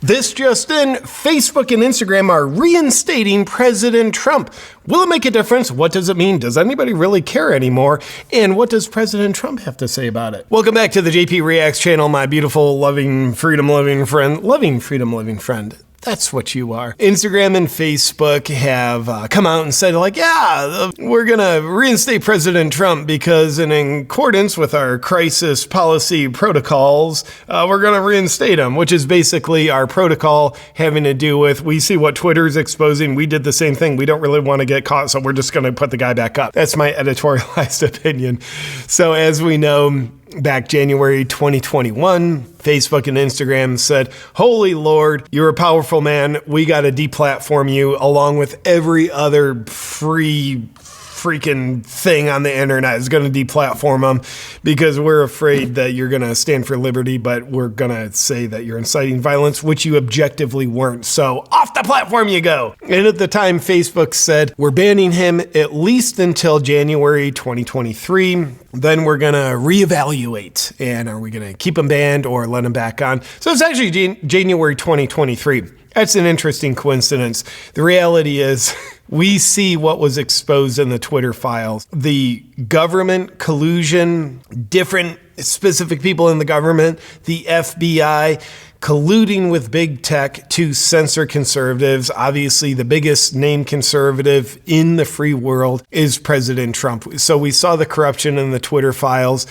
This just in, Facebook and Instagram are reinstating President Trump. Will it make a difference? What does it mean? Does anybody really care anymore? And what does President Trump have to say about it? Welcome back to the JP Reacts channel, my beautiful, loving, freedom-loving friend. That's what you are. Instagram and Facebook have come out and said, like, yeah, we're going to reinstate President Trump because in accordance with our crisis policy protocols, we're going to reinstate him, which is basically our protocol having to do with, we see what Twitter's exposing. We did the same thing. We don't really want to get caught, so we're just going to put the guy back up. That's my editorialized opinion. So as we know, back January 2021, Facebook and Instagram said, holy Lord, you're a powerful man. We got to deplatform you along with every other free freaking thing on the internet is going to deplatform them because we're afraid that you're going to stand for liberty, but we're going to say that you're inciting violence, which you objectively weren't. So off the platform you go. And at the time, Facebook said, we're banning him at least until January 2023. Then we're going to reevaluate. And are we going to keep him banned or let him back on? So it's actually January 2023. That's an interesting coincidence. The reality is we see what was exposed in the Twitter files. The government collusion, different specific people in the government, the FBI colluding with big tech to censor conservatives. Obviously, the biggest named conservative in the free world is President Trump. So we saw the corruption in the Twitter files.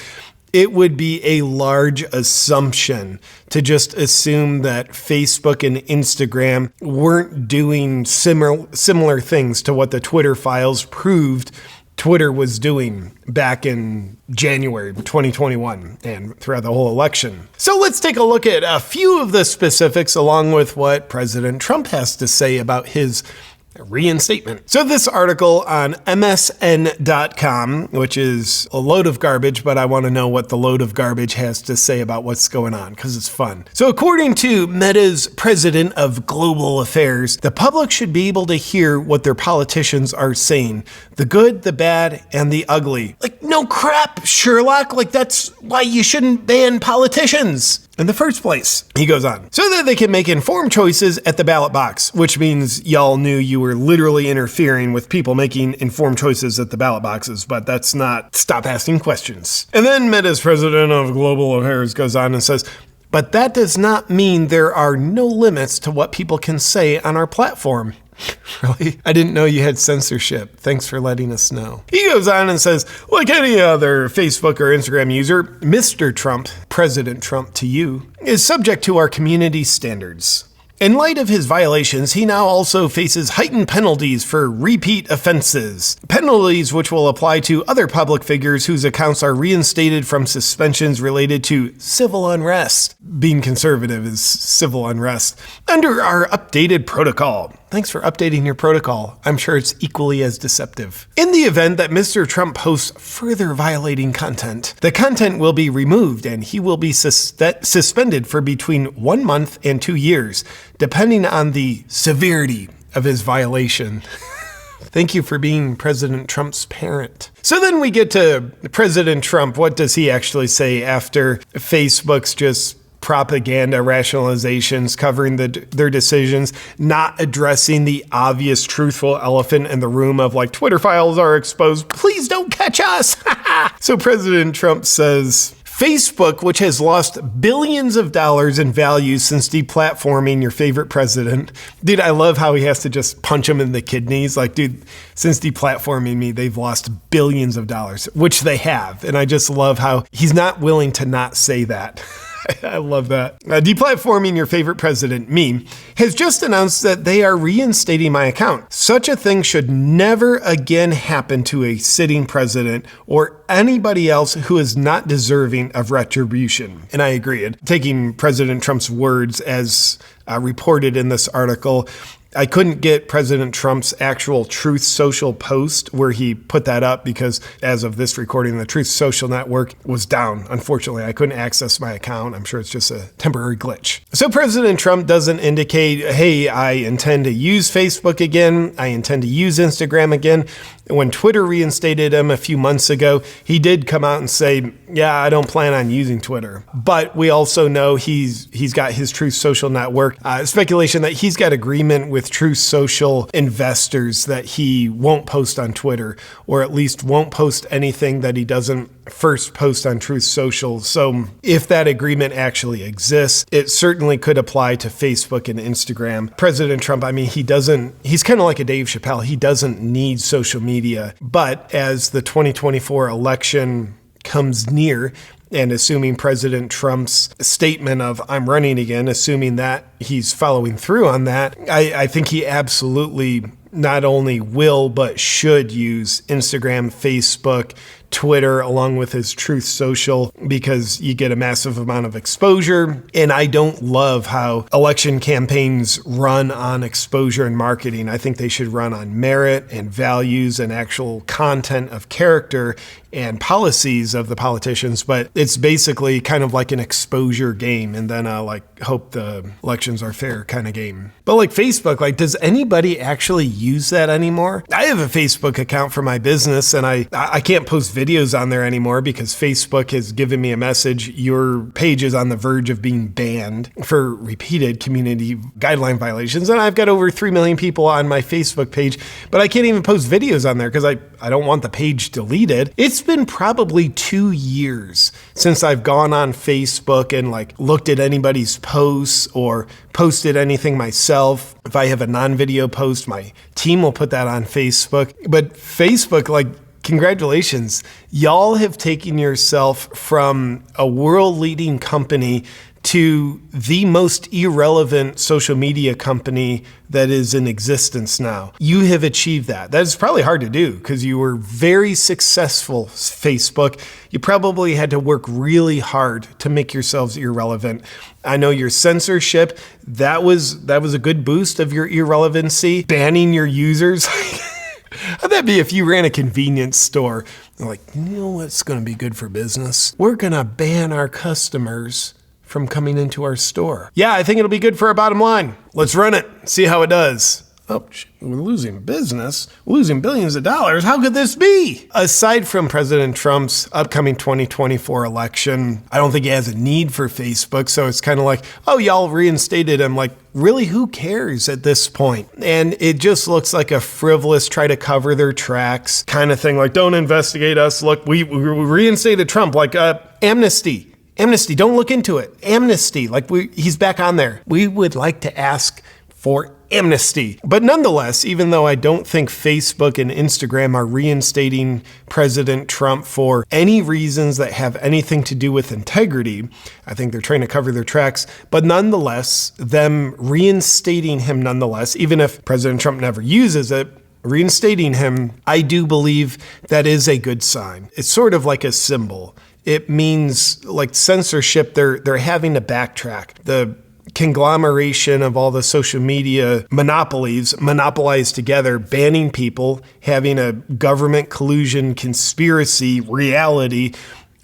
It would be a large assumption to just assume that Facebook and Instagram weren't doing similar things to what the Twitter files proved Twitter was doing back in January 2021 and throughout the whole election. So let's take a look at a few of the specifics along with what President Trump has to say about his reinstatement. So this article on MSN.com, which is a load of garbage, but I want to know what the load of garbage has to say about what's going on because it's fun. So according to Meta's president of global affairs, the public should be able to hear what their politicians are saying, the good, the bad, and the ugly. Like, no crap, Sherlock. Like, that's why you shouldn't ban politicians in the first place. He goes on, so that they can make informed choices at the ballot box, which means y'all knew you were literally interfering with people making informed choices at the ballot boxes, but that's not stop asking questions. And then Meta's president of global affairs goes on and says, but that does not mean there are no limits to what people can say on our platform. Really? I didn't know you had censorship. Thanks for letting us know. He goes on and says, like any other Facebook or Instagram user, Mr. Trump, President Trump to you, is subject to our community standards. In light of his violations, he now also faces heightened penalties for repeat offenses. Penalties which will apply to other public figures whose accounts are reinstated from suspensions related to civil unrest. Being conservative is civil unrest. Under our updated protocol. Thanks for updating your protocol. I'm sure it's equally as deceptive. In the event that Mr. Trump posts further violating content, the content will be removed and he will be suspended for between 1 month and 2 years, depending on the severity of his violation. Thank you for being President Trump's parent. So then we get to President Trump. What does he actually say after Facebook's just propaganda rationalizations covering their decisions, not addressing the obvious truthful elephant in the room of like Twitter files are exposed. Please don't catch us. So President Trump says, Facebook, which has lost billions of dollars in value since deplatforming your favorite president. Dude, I love how he has to just punch him in the kidneys. Like, dude, since deplatforming me, they've lost billions of dollars, which they have. And I just love how he's not willing to not say that. I love that. Deplatforming your favorite president, me, has just announced that they are reinstating my account. Such a thing should never again happen to a sitting president or anybody else who is not deserving of retribution. And I agree. Taking President Trump's words as reported in this article, I couldn't get President Trump's actual Truth Social post where he put that up because as of this recording, the Truth Social network was down. Unfortunately, I couldn't access my account. I'm sure it's just a temporary glitch. So President Trump doesn't indicate, hey, I intend to use Facebook again. I intend to use Instagram again. When Twitter reinstated him a few months ago, he did come out and say, yeah, I don't plan on using Twitter. But we also know he's got his Truth Social network. Speculation that he's got agreement with Truth Social investors that he won't post on Twitter, or at least won't post anything that he doesn't first post on Truth Social. So if that agreement actually exists, it certainly could apply to Facebook and Instagram. President Trump, he's kind of like a Dave Chappelle. He doesn't need social media. But as the 2024 election comes near, and assuming President Trump's statement of I'm running again, assuming that he's following through on that, I think he absolutely not only will, but should use Instagram, Facebook, Twitter, along with his Truth Social, because you get a massive amount of exposure. And I don't love how election campaigns run on exposure and marketing. I think they should run on merit and values and actual content of character and policies of the politicians, but it's basically kind of like an exposure game, and then hope the elections are fair kind of game. But like Facebook, does anybody actually use that anymore? I have a Facebook account for my business, and I can't post videos on there anymore because Facebook has given me a message. Your page is on the verge of being banned for repeated community guideline violations, and I've got over 3 million people on my Facebook page, but I can't even post videos on there because I don't want the page deleted. It's been probably 2 years since I've gone on Facebook and looked at anybody's posts or posted anything myself. If I have a non-video post, my team will put that on Facebook. But Facebook, congratulations. Y'all have taken yourself from a world-leading company to the most irrelevant social media company that is in existence now. You have achieved that. That is probably hard to do because you were very successful, Facebook. You probably had to work really hard to make yourselves irrelevant. I know your censorship, that was a good boost of your irrelevancy. Banning your users. How'd that be if you ran a convenience store? They're you know what's going to be good for business? We're going to ban our customers from coming into our store. Yeah, I think it'll be good for our bottom line. Let's run it, see how it does. Oh, we're losing business, losing billions of dollars. How could this be? Aside from President Trump's upcoming 2024 election, I don't think he has a need for Facebook. So it's kind of oh, y'all reinstated him. Really, who cares at this point? And it just looks like a frivolous, try to cover their tracks kind of thing. Don't investigate us. Look, we reinstated Trump. Amnesty. Amnesty, don't look into it. Amnesty, he's back on there. We would like to ask for amnesty. But nonetheless, even though I don't think Facebook and Instagram are reinstating President Trump for any reasons that have anything to do with integrity, I think they're trying to cover their tracks. But nonetheless, them reinstating him even if President Trump never uses it, reinstating him, I do believe that is a good sign. It's sort of like a symbol. It means censorship, they're having to backtrack. The conglomeration of all the social media monopolies monopolized together, banning people, having a government collusion conspiracy reality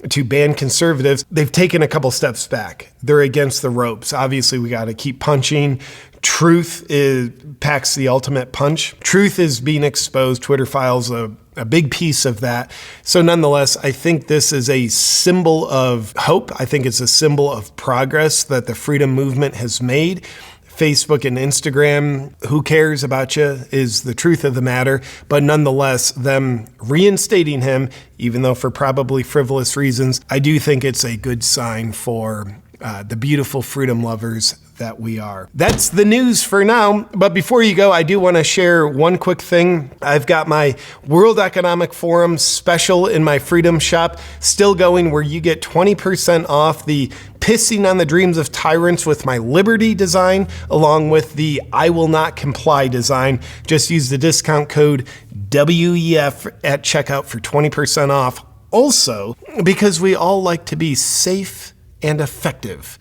to ban conservatives, they've taken a couple steps back. They're against the ropes. Obviously, we got to keep punching. Truth packs the ultimate punch. Truth is being exposed. Twitter files a big piece of that. So nonetheless, I think this is a symbol of hope. I think it's a symbol of progress that the freedom movement has made. Facebook and Instagram, who cares about you, is the truth of the matter. But nonetheless, them reinstating him, even though for probably frivolous reasons, I do think it's a good sign for the beautiful freedom lovers that we are. That's the news for now. But before you go, I do want to share one quick thing. I've got my World Economic Forum special in my Freedom Shop still going, where you get 20% off the Pissing on the Dreams of Tyrants with my Liberty design, along with the I Will Not Comply design. Just use the discount code WEF at checkout for 20% off. Also, because we all like to be safe and effective.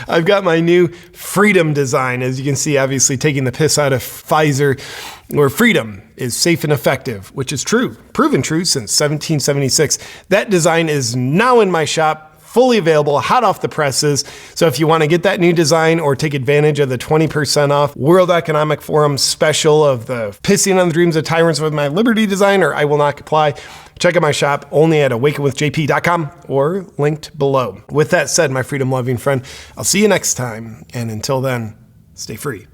I've got my new Freedom design. As you can see, obviously taking the piss out of Pfizer, where freedom is safe and effective, which is true, proven true since 1776. That design is now in my shop. fully available, hot off the presses. So if you want to get that new design or take advantage of the 20% off World Economic Forum special of the pissing on the dreams of tyrants with my Liberty design, or I will not comply, check out my shop only at awakenwithjp.com or linked below. With that said, my freedom-loving friend, I'll see you next time. And until then, stay free.